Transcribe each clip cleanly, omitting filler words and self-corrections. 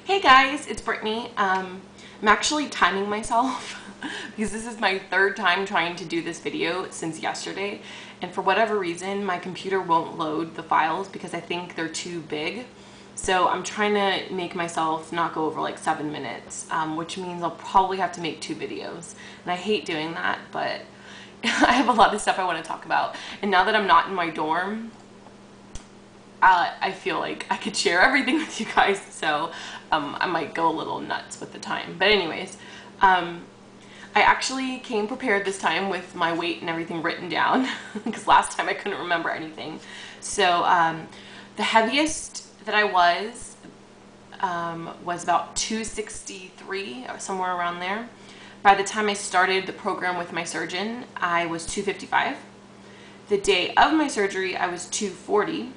Hey guys, it's Brittany. I'm actually timing myself because this is my third time trying to do this video since yesterday, and for whatever reason my computer won't load the files because I think they're too big. So I'm trying to make myself not go over like 7 minutes, which means I'll probably have to make 2 videos, and I hate doing that, but I have a lot of stuff I want to talk about, and now that I'm not in my dorm, I feel like I could share everything with you guys, so I might go a little nuts with the time. But anyways, I actually came prepared this time with my weight and everything written down because last time I couldn't remember anything. So the heaviest that I was about 263, or somewhere around there. By the time I started the program with my surgeon, I was 255. The day of my surgery, I was 240.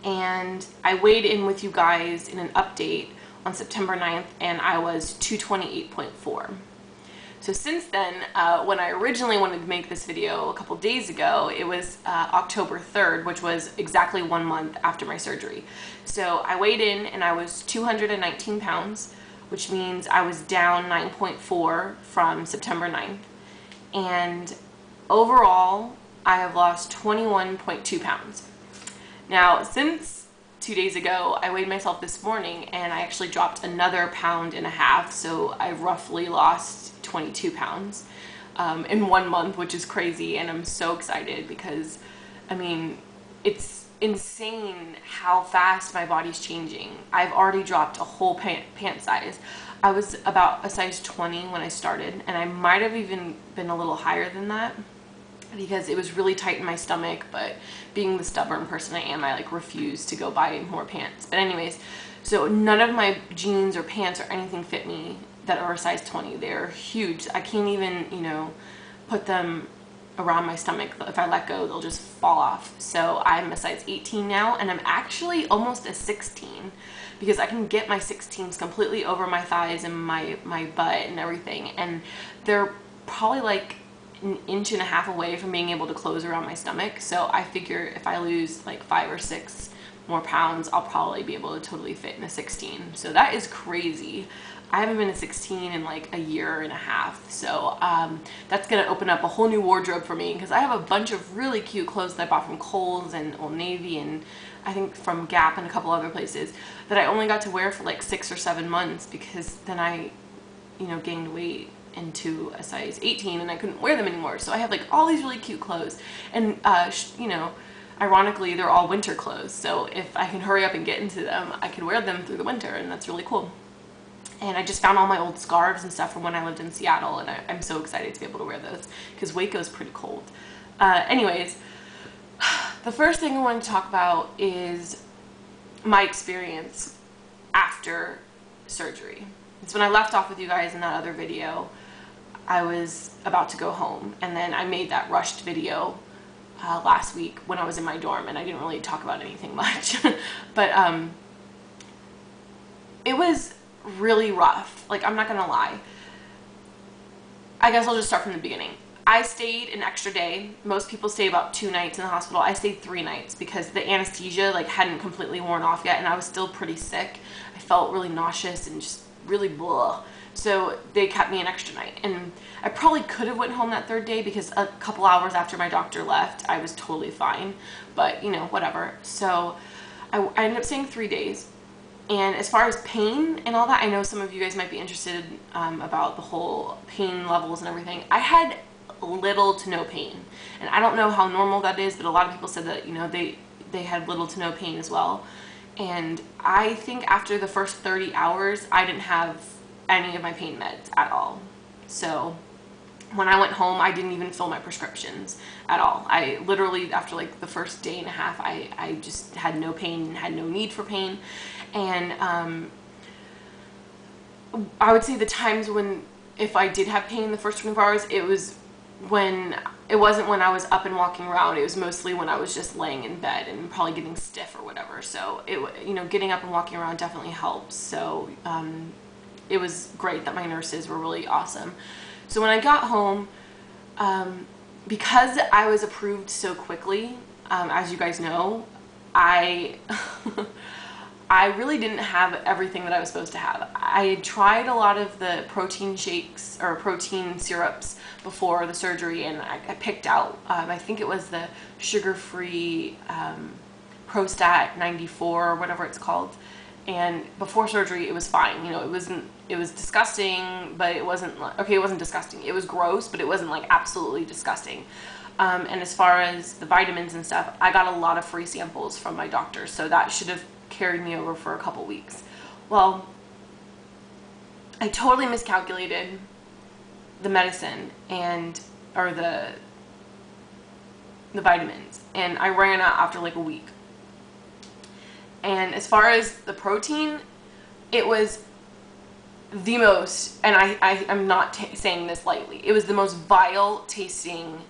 And I weighed in with you guys in an update on September 9th, and I was 228.4. So since then, when I originally wanted to make this video a couple days ago, it was October 3rd, which was exactly 1 month after my surgery. So I weighed in and I was 219 pounds, which means I was down 9.4 from September 9th. And overall, I have lost 21.2 pounds. Now, since 2 days ago, I weighed myself this morning and I actually dropped another 1.5 pounds, so I roughly lost 22 pounds in 1 month, which is crazy, and I'm so excited because, I mean, it's insane how fast my body's changing. I've already dropped a whole pant size. I was about a size 20 when I started, and I might have even been a little higher than that, because it was really tight in my stomach, but being the stubborn person I am, I like refused to go buy more pants. But anyways, so none of my jeans or pants or anything fit me that are a size 20. They're huge. I can't even, put them around my stomach. If I let go, they'll just fall off. So I'm a size 18 now, and I'm actually almost a 16 because I can get my 16s completely over my thighs and my butt and everything, and they're probably like 1.5 inches away from being able to close around my stomach. So I figure if I lose like 5 or 6 more pounds, I'll probably be able to totally fit in a 16. So that is crazy. I haven't been a 16 in like 1.5 years. So that's gonna open up a whole new wardrobe for me, because I have a bunch of really cute clothes that I bought from Kohl's and Old Navy, and I think from Gap and a couple other places, that I only got to wear for like 6 or 7 months, because then I gained weight into a size 18 and I couldn't wear them anymore. So I have like all these really cute clothes, and ironically they're all winter clothes, so if I can hurry up and get into them, I can wear them through the winter, and that's really cool. And I just found all my old scarves and stuff from when I lived in Seattle, and I'm so excited to be able to wear those because Waco's pretty cold. Anyways, the first thing I want to talk about is my experience after surgery. It's when I left off with you guys in that other video. I was about to go home, and then I made that rushed video last week when I was in my dorm, and I didn't really talk about anything much. But it was really rough. Like, I'm not gonna lie. I guess I'll just start from the beginning. I stayed an extra day. Most people stay about 2 nights in the hospital. I stayed 3 nights because the anesthesia like hadn't completely worn off yet, and I was still pretty sick. I felt really nauseous and just really blah. So they kept me an extra night, and I probably could have went home that 3rd day because a couple hours after my doctor left, I was totally fine, but whatever. So I ended up staying 3 days. And as far as pain and all that, I know some of you guys might be interested about the whole pain levels and everything. I had little to no pain, and I don't know how normal that is, but a lot of people said that they had little to no pain as well. And I think after the first 30 hours, I didn't have any of my pain meds at all. So when I went home, I didn't even fill my prescriptions at all. I literally, after like the first 1.5 days, I just had no pain and had no need for pain. And I would say the times when, if I did have pain the first 24 hours, it wasn't when I was up and walking around. It was mostly when I was just laying in bed and probably getting stiff or whatever. So getting up and walking around definitely helps. So it was great that my nurses were really awesome. So when I got home, because I was approved so quickly, as you guys know, I I really didn't have everything that I was supposed to have. I had tried a lot of the protein shakes or protein syrups before the surgery, and I picked out, I think it was the sugar-free Prostat 94 or whatever it's called. And before surgery, it was fine. You know, it was disgusting, but it wasn't like, okay, it wasn't disgusting. It was gross, but it wasn't like absolutely disgusting. And as far as the vitamins and stuff, I got a lot of free samples from my doctor, so that should have carried me over for a couple weeks. Well, I totally miscalculated the medicine or the vitamins, and I ran out after like a week. And as far as the protein, it was the most, and I'm not saying this lightly, it was the most vile tasting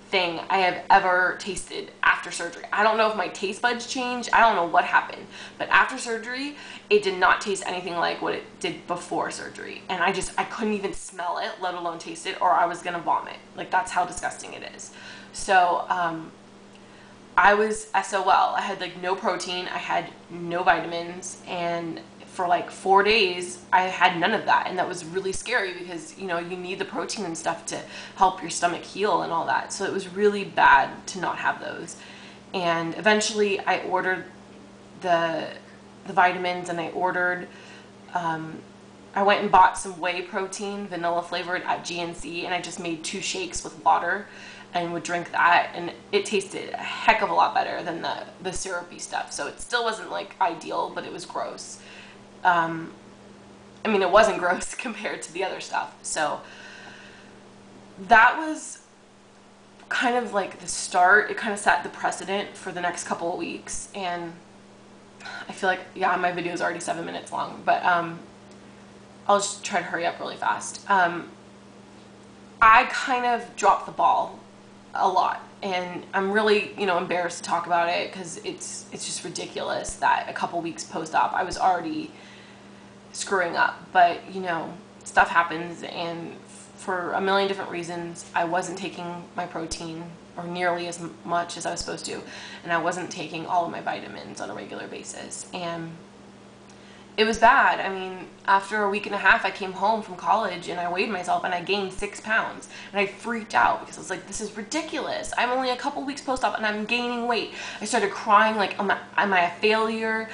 thing I have ever tasted after surgery. I don't know if my taste buds changed. I don't know what happened. But after surgery, it did not taste anything like what it did before surgery. And I couldn't even smell it, let alone taste it, or I was going to vomit. Like, that's how disgusting it is. So, I was SOL. I had like no protein. I had no vitamins. And for like 4 days, I had none of that. And that was really scary because, you know, you need the protein and stuff to help your stomach heal and all that. So it was really bad to not have those. And eventually I ordered the vitamins, and I ordered, I went and bought some whey protein, vanilla flavored at GNC, and I just made 2 shakes with water and would drink that, and it tasted a heck of a lot better than the syrupy stuff. So it still wasn't like ideal, but it was gross. I mean, it wasn't gross compared to the other stuff. So that was kind of like the start. It kind of set the precedent for the next couple of weeks. And I feel like, yeah, my video is already 7 minutes long, but I'll just try to hurry up really fast. I kind of dropped the ball a lot, and I'm really, you know, embarrassed to talk about it because it's just ridiculous that a couple weeks post-op I was already screwing up. But, you know, stuff happens, and for a million different reasons, I wasn't taking my protein or nearly as much as I was supposed to, and I wasn't taking all of my vitamins on a regular basis, and it was bad. I mean, after a week and a half, I came home from college and I weighed myself and I gained 6 pounds. And I freaked out because I was like, this is ridiculous. I'm only a couple weeks post-op and I'm gaining weight. I started crying like, am I a failure?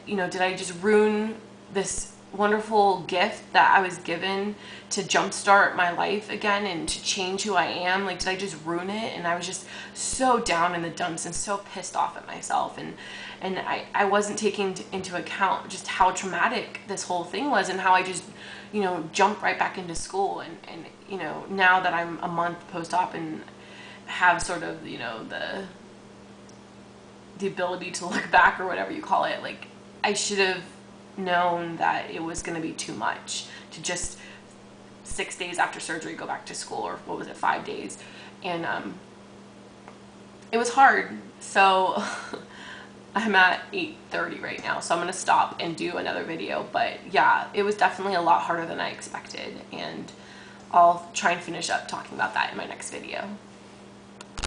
You know, did I just ruin this wonderful gift that I was given to jumpstart my life again and to change who I am? Like, did I just ruin it? And I was just so down in the dumps and so pissed off at myself. And I wasn't taking into account just how traumatic this whole thing was, and how I just, you know, jumped right back into school. And you know, now that I'm a month post-op and have sort of, you know, the ability to look back, or whatever you call it, like, I should have known that it was going to be too much to just 6 days after surgery go back to school, or what was it, 5 days. And it was hard. So I'm at 8:30 right now, so I'm going to stop and do another video. But yeah, it was definitely a lot harder than I expected, and I'll try and finish up talking about that in my next video.